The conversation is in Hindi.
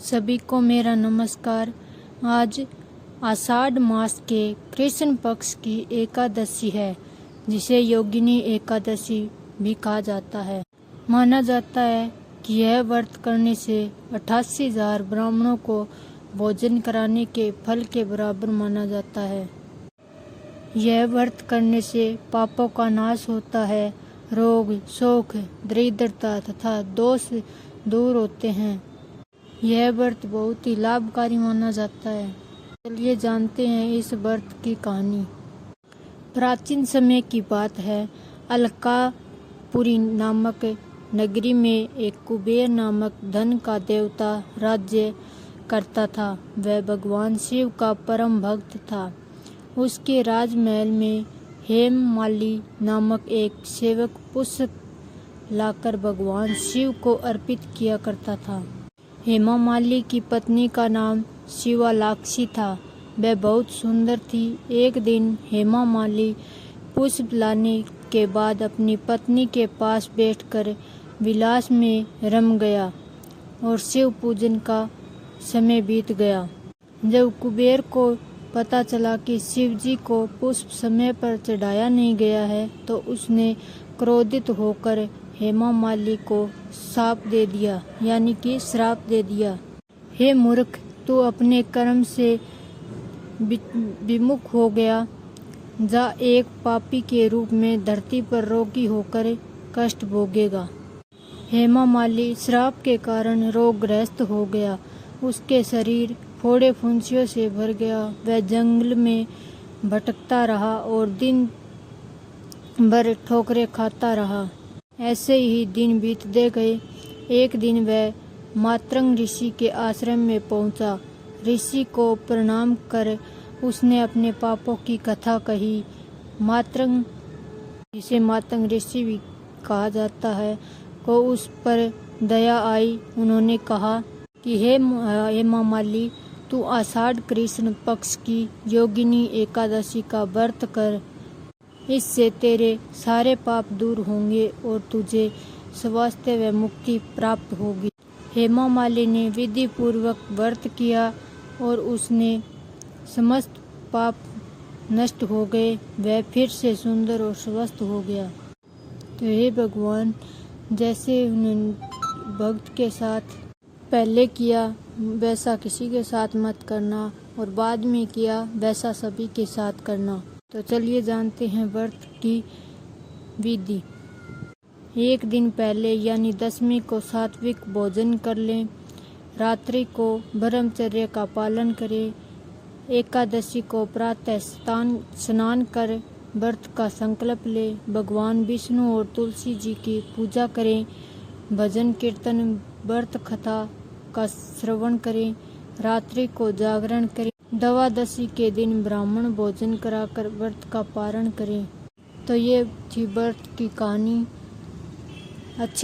सभी को मेरा नमस्कार। आज आषाढ़ मास के कृष्ण पक्ष की एकादशी है, जिसे योगिनी एकादशी भी कहा जाता है। माना जाता है कि यह व्रत करने से 88,000 ब्राह्मणों को भोजन कराने के फल के बराबर माना जाता है। यह व्रत करने से पापों का नाश होता है, रोग, शोक, दरिद्रता तथा दोष दूर होते हैं। यह व्रत बहुत ही लाभकारी माना जाता है। चलिए जानते हैं इस व्रत की कहानी। प्राचीन समय की बात है। अलकापुरी नामक नगरी में एक कुबेर नामक धन का देवता राज्य करता था। वह भगवान शिव का परम भक्त था। उसके राजमहल में हेममाली नामक एक सेवक पुष्प लाकर भगवान शिव को अर्पित किया करता था। हेममाली की पत्नी का नाम शिवालाक्षी था। वह बहुत सुंदर थी। एक दिन हेममाली पुष्प लाने के बाद अपनी पत्नी के पास बैठकर विलास में रम गया और शिव पूजन का समय बीत गया। जब कुबेर को पता चला कि शिव जी को पुष्प समय पर चढ़ाया नहीं गया है, तो उसने क्रोधित होकर हेममाली को शाप दे दिया, यानी कि श्राप दे दिया। हे मूर्ख, तू अपने कर्म से विमुख हो गया। जा एक पापी के रूप में धरती पर रोगी होकर कष्ट भोगेगा। हेममाली श्राप के कारण रोगग्रस्त हो गया। उसके शरीर फोड़े फुंसियों से भर गया। वह जंगल में भटकता रहा और दिन भर ठोकरें खाता रहा। ऐसे ही दिन बीतते गए। एक दिन वह मातंग ऋषि के आश्रम में पहुंचा। ऋषि को प्रणाम कर उसने अपने पापों की कथा कही। मातंग, जिसे मातंग ऋषि भी कहा जाता है, को उस पर दया आई। उन्होंने कहा कि हे हेममाली, तू आषाढ़ कृष्ण पक्ष की योगिनी एकादशी का व्रत कर। इससे तेरे सारे पाप दूर होंगे और तुझे स्वास्थ्य व मुक्ति प्राप्त होगी। हेममाली ने विधि पूर्वक व्रत किया और उसने समस्त पाप नष्ट हो गए। वह फिर से सुंदर और स्वस्थ हो गया। तो हे भगवान, जैसे उन्होंने भक्त के साथ पहले किया वैसा किसी के साथ मत करना, और बाद में किया वैसा सभी के साथ करना। तो चलिए जानते हैं व्रत की विधि। एक दिन पहले यानी दशमी को सात्विक भोजन कर लें। रात्रि को ब्रह्मचर्य का पालन करें। एकादशी को प्रातः स्नान कर व्रत का संकल्प लें। भगवान विष्णु और तुलसी जी की पूजा करें। भजन कीर्तन व्रत कथा का श्रवण करें। रात्रि को जागरण करें। द्वादशी के दिन ब्राह्मण भोजन कराकर व्रत का पारण करें। तो ये थी व्रत की कहानी। अच्छी